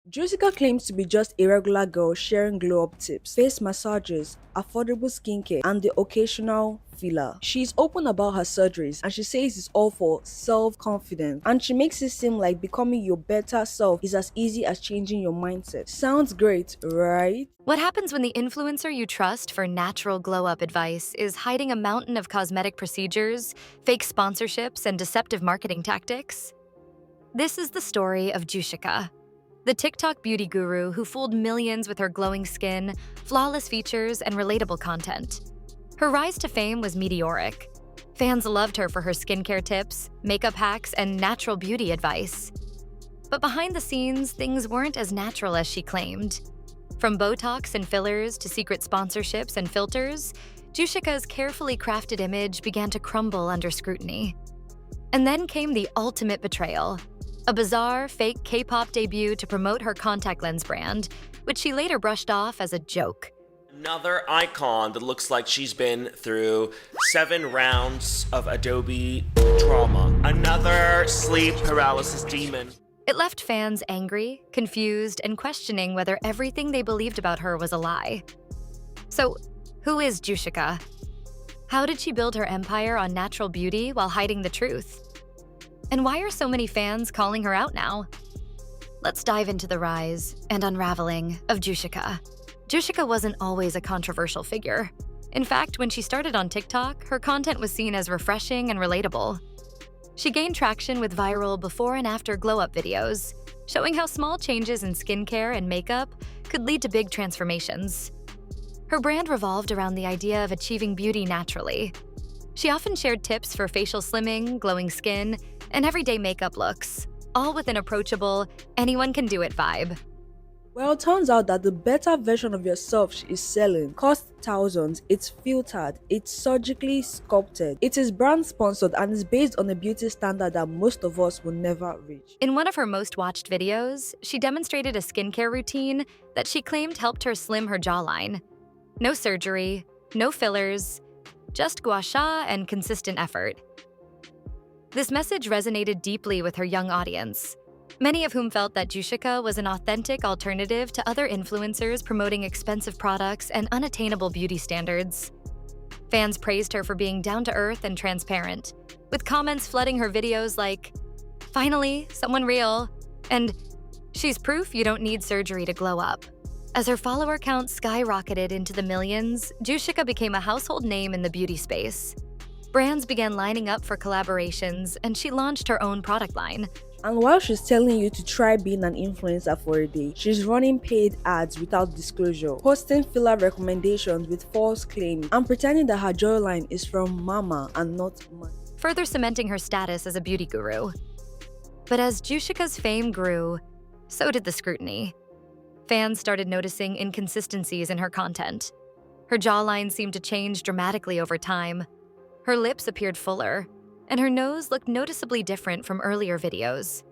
Jooshica claims to be just a regular girl sharing glow up tips, face massages, affordable skincare, and the occasional filler. She's open about her surgeries and she says it's all for self confidence. And she makes it seem like becoming your better self is as easy as changing your mindset. Sounds great, right? What happens when the influencer you trust for natural glow-up advice is hiding a mountain of cosmetic procedures, fake sponsorships, and deceptive marketing tactics? This is the story of Jooshica, the TikTok beauty guru who fooled millions with her glowing skin, flawless features, and relatable content. Her rise to fame was meteoric. Fans loved her for her skincare tips, makeup hacks, and natural beauty advice. But behind the scenes, things weren't as natural as she claimed. From Botox and fillers to secret sponsorships and filters, Jooshica's carefully crafted image began to crumble under scrutiny. And then came the ultimate betrayal, a bizarre, fake K-pop debut to promote her contact lens brand, which she later brushed off as a joke. Another icon that looks like she's been through 7 rounds of Adobe trauma. Another sleep paralysis demon. It left fans angry, confused, and questioning whether everything they believed about her was a lie. So, who is Jooshica? How did she build her empire on natural beauty while hiding the truth? And why are so many fans calling her out now? Let's dive into the rise and unraveling of Jooshica. Jooshica wasn't always a controversial figure. In fact, when she started on TikTok, her content was seen as refreshing and relatable. She gained traction with viral before and after glow-up videos, showing how small changes in skincare and makeup could lead to big transformations. Her brand revolved around the idea of achieving beauty naturally. She often shared tips for facial slimming, glowing skin, and everyday makeup looks, all with an approachable, anyone-can-do-it vibe. Well, it turns out that the better version of yourself she is selling costs thousands, it's filtered, it's surgically sculpted, it is brand sponsored, and is based on a beauty standard that most of us will never reach. In one of her most watched videos, she demonstrated a skincare routine that she claimed helped her slim her jawline. No surgery, no fillers, just gua sha and consistent effort. This message resonated deeply with her young audience, many of whom felt that Jooshica was an authentic alternative to other influencers promoting expensive products and unattainable beauty standards. Fans praised her for being down-to-earth and transparent, with comments flooding her videos like, "Finally, someone real," and "She's proof you don't need surgery to glow up." As her follower count skyrocketed into the millions, Jooshica became a household name in the beauty space. Brands began lining up for collaborations, and she launched her own product line. And while she's telling you to try being an influencer for a day, she's running paid ads without disclosure, posting filler recommendations with false claims, and pretending that her jawline is from mama and not money. Further cementing her status as a beauty guru. But as Jooshica's fame grew, so did the scrutiny. Fans started noticing inconsistencies in her content. Her jawline seemed to change dramatically over time. Her lips appeared fuller, and her nose looked noticeably different from earlier videos.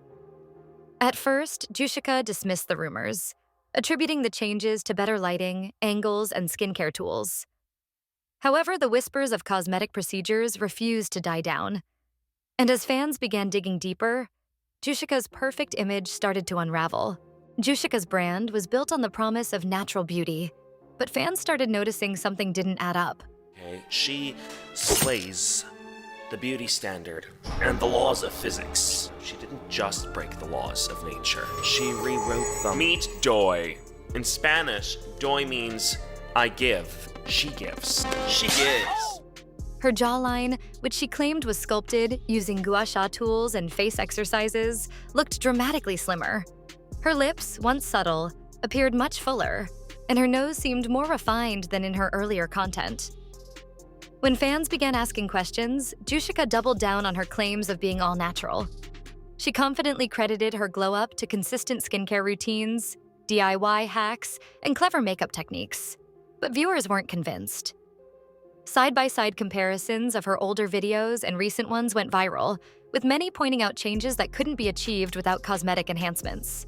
At first, Jooshica dismissed the rumors, attributing the changes to better lighting, angles, and skincare tools. However, the whispers of cosmetic procedures refused to die down. And as fans began digging deeper, Jooshica's perfect image started to unravel. Jooshica's brand was built on the promise of natural beauty, but fans started noticing something didn't add up. Okay, she slays the beauty standard and the laws of physics. She didn't just break the laws of nature, she rewrote them. Meet doy. In Spanish, doy means I give. She gives. She gives. Her jawline, which she claimed was sculpted using gua sha tools and face exercises, looked dramatically slimmer. Her lips, once subtle, appeared much fuller, and her nose seemed more refined than in her earlier content. When fans began asking questions, Jooshica doubled down on her claims of being all-natural. She confidently credited her glow-up to consistent skincare routines, DIY hacks, and clever makeup techniques. But viewers weren't convinced. Side-by-side comparisons of her older videos and recent ones went viral, with many pointing out changes that couldn't be achieved without cosmetic enhancements.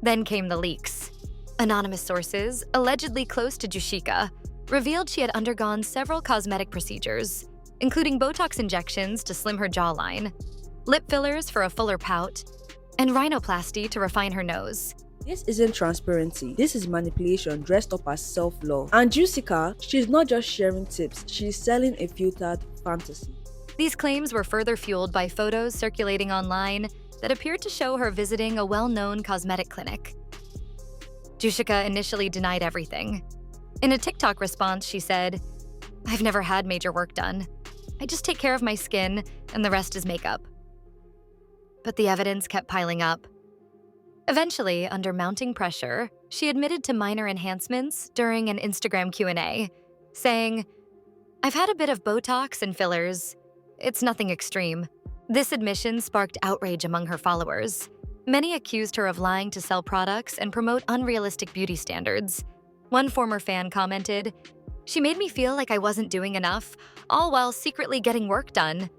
Then came the leaks. Anonymous sources, allegedly close to Jooshica, revealed she had undergone several cosmetic procedures, including Botox injections to slim her jawline, lip fillers for a fuller pout, and rhinoplasty to refine her nose. This isn't transparency, this is manipulation dressed up as self-love. And Jooshica, she's not just sharing tips, she's selling a filtered fantasy. These claims were further fueled by photos circulating online that appeared to show her visiting a well-known cosmetic clinic. Jooshica initially denied everything. In a TikTok response, she said, "I've never had major work done. I just take care of my skin, and the rest is makeup." But the evidence kept piling up. Eventually, under mounting pressure, she admitted to minor enhancements during an Instagram Q&A, saying, "I've had a bit of Botox and fillers. It's nothing extreme." This admission sparked outrage among her followers. Many accused her of lying to sell products and promote unrealistic beauty standards. One former fan commented, "She made me feel like I wasn't doing enough, all while secretly getting work done.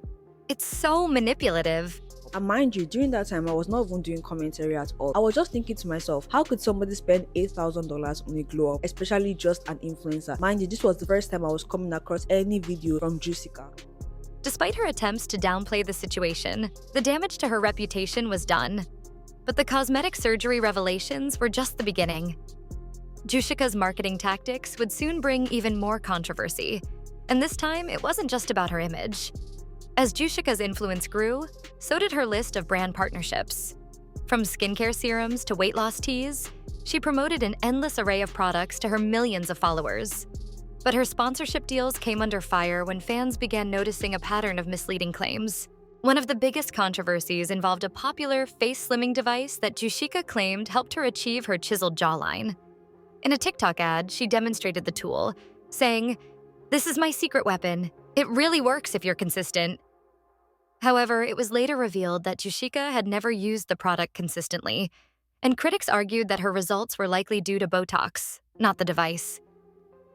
It's so manipulative." And mind you, during that time, I was not even doing commentary at all. I was just thinking to myself, how could somebody spend $8,000 on a glow up, especially just an influencer? Mind you, this was the first time I was coming across any video from Jooshica. Despite her attempts to downplay the situation, the damage to her reputation was done. But the cosmetic surgery revelations were just the beginning. Jooshica's marketing tactics would soon bring even more controversy. And this time, it wasn't just about her image. As Jooshica's influence grew, so did her list of brand partnerships. From skincare serums to weight loss teas, she promoted an endless array of products to her millions of followers. But her sponsorship deals came under fire when fans began noticing a pattern of misleading claims. One of the biggest controversies involved a popular face slimming device that Jooshica claimed helped her achieve her chiseled jawline. In a TikTok ad, she demonstrated the tool, saying, "This is my secret weapon. It really works if you're consistent." However, it was later revealed that Jooshica had never used the product consistently, and critics argued that her results were likely due to Botox, not the device.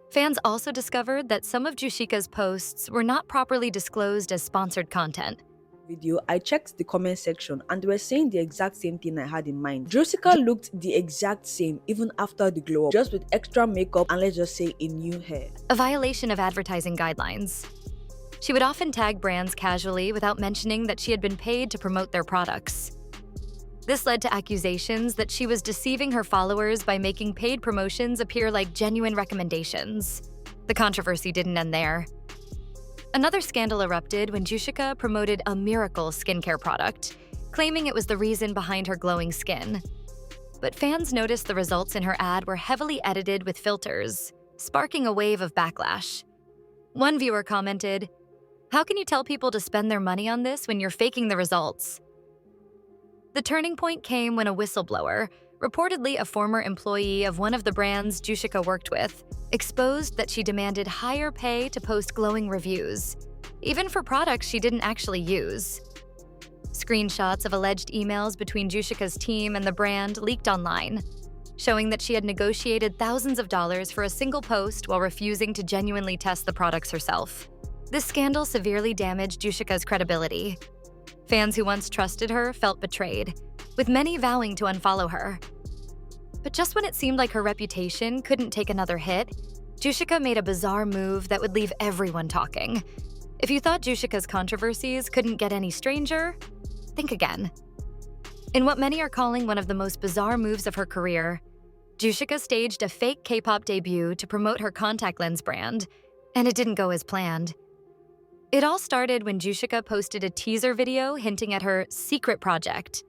Fans also discovered that some of Jooshica's posts were not properly disclosed as sponsored content. Video, I checked the comment section and they were saying the exact same thing I had in mind. Jooshica looked the exact same even after the glow up, just with extra makeup and let's just say a new hair. A violation of advertising guidelines. She would often tag brands casually without mentioning that she had been paid to promote their products. This led to accusations that she was deceiving her followers by making paid promotions appear like genuine recommendations. The controversy didn't end there. Another scandal erupted when Jooshica promoted a miracle skincare product, claiming it was the reason behind her glowing skin. But fans noticed the results in her ad were heavily edited with filters, sparking a wave of backlash. One viewer commented, "How can you tell people to spend their money on this when you're faking the results?" The turning point came when a whistleblower, reportedly a former employee of one of the brands Jooshica worked with, exposed that she demanded higher pay to post glowing reviews, even for products she didn't actually use. Screenshots of alleged emails between Jooshica's team and the brand leaked online, showing that she had negotiated thousands of dollars for a single post while refusing to genuinely test the products herself. This scandal severely damaged Jooshica's credibility. Fans who once trusted her felt betrayed, with many vowing to unfollow her. But just when it seemed like her reputation couldn't take another hit, Jooshica made a bizarre move that would leave everyone talking. If you thought Jooshica's controversies couldn't get any stranger, think again. In what many are calling one of the most bizarre moves of her career, Jooshica staged a fake K-pop debut to promote her contact lens brand, and it didn't go as planned. It all started when Jooshica posted a teaser video hinting at her secret project.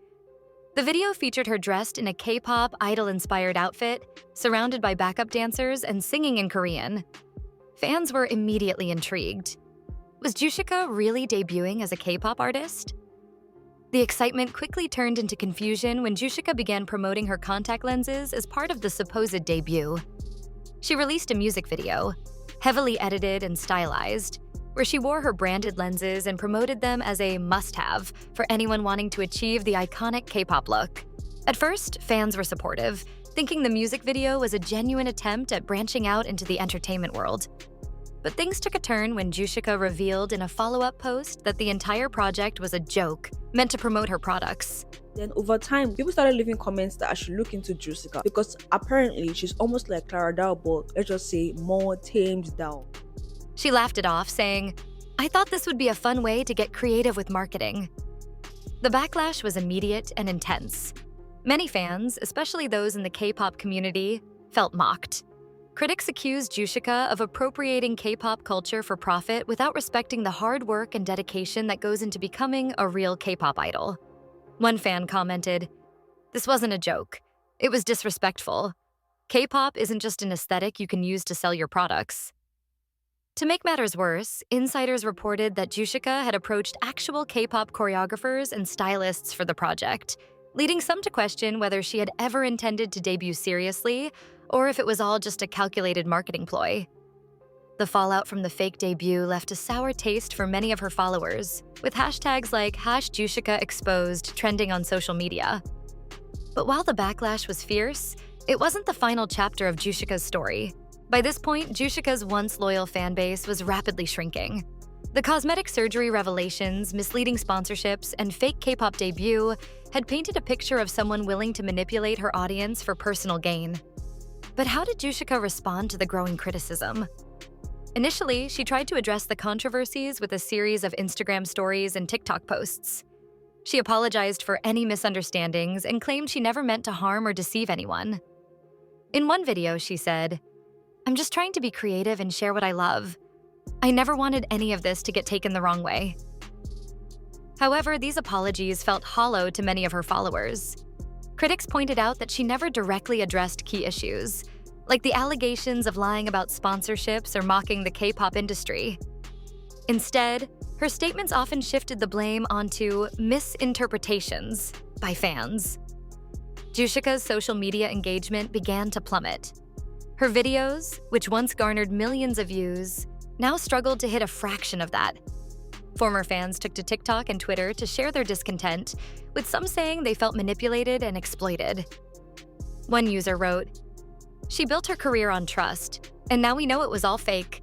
The video featured her dressed in a K-pop idol-inspired outfit, surrounded by backup dancers and singing in Korean. Fans were immediately intrigued. Was Jooshica really debuting as a K-pop artist? The excitement quickly turned into confusion when Jooshica began promoting her contact lenses as part of the supposed debut. She released a music video, heavily edited and stylized, where she wore her branded lenses and promoted them as a must-have for anyone wanting to achieve the iconic K-pop look. At first, fans were supportive, thinking the music video was a genuine attempt at branching out into the entertainment world. But things took a turn when Jooshica revealed in a follow-up post that the entire project was a joke, meant to promote her products. Then over time, people started leaving comments that I should look into Jooshica because apparently she's almost like Clara Dow, but let's just say more tamed down. She laughed it off, saying, "I thought this would be a fun way to get creative with marketing." The backlash was immediate and intense. Many fans, especially those in the K-pop community, felt mocked. Critics accused Jooshica of appropriating K-pop culture for profit without respecting the hard work and dedication that goes into becoming a real K-pop idol. One fan commented, "This wasn't a joke. It was disrespectful. K-pop isn't just an aesthetic you can use to sell your products." To make matters worse, insiders reported that Jooshica had approached actual K-pop choreographers and stylists for the project, leading some to question whether she had ever intended to debut seriously or if it was all just a calculated marketing ploy. The fallout from the fake debut left a sour taste for many of her followers, with hashtags like #JooshicaExposed trending on social media. But while the backlash was fierce, it wasn't the final chapter of Jooshica's story. By this point, Jooshica's once loyal fanbase was rapidly shrinking. The cosmetic surgery revelations, misleading sponsorships, and fake K-pop debut had painted a picture of someone willing to manipulate her audience for personal gain. But how did Jooshica respond to the growing criticism? Initially, she tried to address the controversies with a series of Instagram stories and TikTok posts. She apologized for any misunderstandings and claimed she never meant to harm or deceive anyone. In one video, she said, "I'm just trying to be creative and share what I love. I never wanted any of this to get taken the wrong way." However, these apologies felt hollow to many of her followers. Critics pointed out that she never directly addressed key issues, like the allegations of lying about sponsorships or mocking the K-pop industry. Instead, her statements often shifted the blame onto misinterpretations by fans. Jooshica's social media engagement began to plummet. Her videos, which once garnered millions of views, now struggled to hit a fraction of that. Former fans took to TikTok and Twitter to share their discontent, with some saying they felt manipulated and exploited. One user wrote, "She built her career on trust, and now we know it was all fake.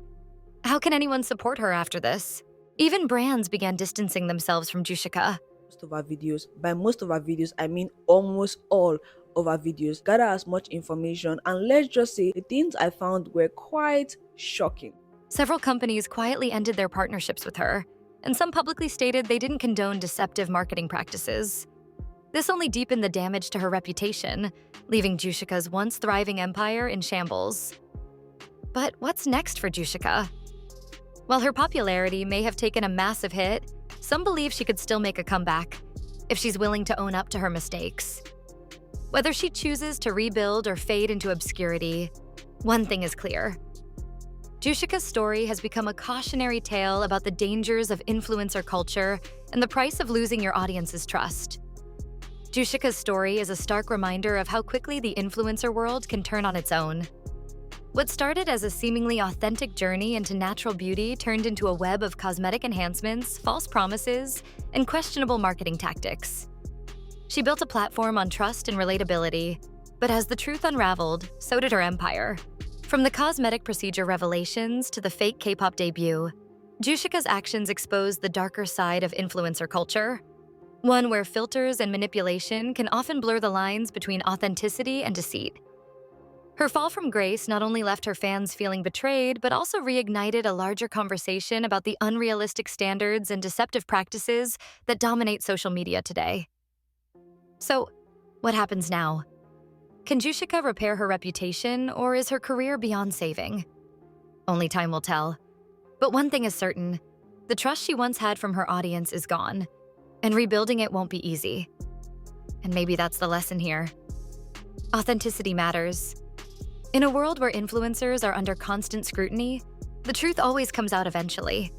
How can anyone support her after this?" Even brands began distancing themselves from Jooshica. Most of our videos, by most of our videos, I mean almost all of our videos, gather as much information, and let's just say the things I found were quite shocking. Several companies quietly ended their partnerships with her, and some publicly stated they didn't condone deceptive marketing practices. This only deepened the damage to her reputation, leaving Jooshica's once thriving empire in shambles. But what's next for Jooshica? While her popularity may have taken a massive hit, some believe she could still make a comeback if she's willing to own up to her mistakes. Whether she chooses to rebuild or fade into obscurity, one thing is clear. Jooshica's story has become a cautionary tale about the dangers of influencer culture and the price of losing your audience's trust. Jooshica's story is a stark reminder of how quickly the influencer world can turn on its own. What started as a seemingly authentic journey into natural beauty turned into a web of cosmetic enhancements, false promises, and questionable marketing tactics. She built a platform on trust and relatability, but as the truth unraveled, so did her empire. From the cosmetic procedure revelations to the fake K-pop debut, Jooshica's actions exposed the darker side of influencer culture, one where filters and manipulation can often blur the lines between authenticity and deceit. Her fall from grace not only left her fans feeling betrayed, but also reignited a larger conversation about the unrealistic standards and deceptive practices that dominate social media today. So, what happens now? Can Jooshica repair her reputation, or is her career beyond saving? Only time will tell. But one thing is certain, the trust she once had from her audience is gone, and rebuilding it won't be easy. And maybe that's the lesson here. Authenticity matters. In a world where influencers are under constant scrutiny, the truth always comes out eventually.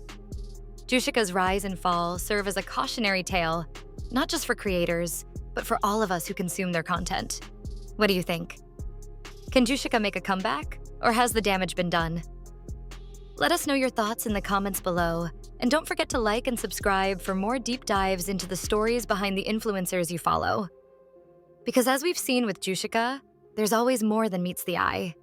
Jooshica's rise and fall serve as a cautionary tale, not just for creators, but for all of us who consume their content. What do you think? Can Jooshica make a comeback, or has the damage been done? Let us know your thoughts in the comments below, and don't forget to like and subscribe for more deep dives into the stories behind the influencers you follow. Because as we've seen with Jooshica, there's always more than meets the eye.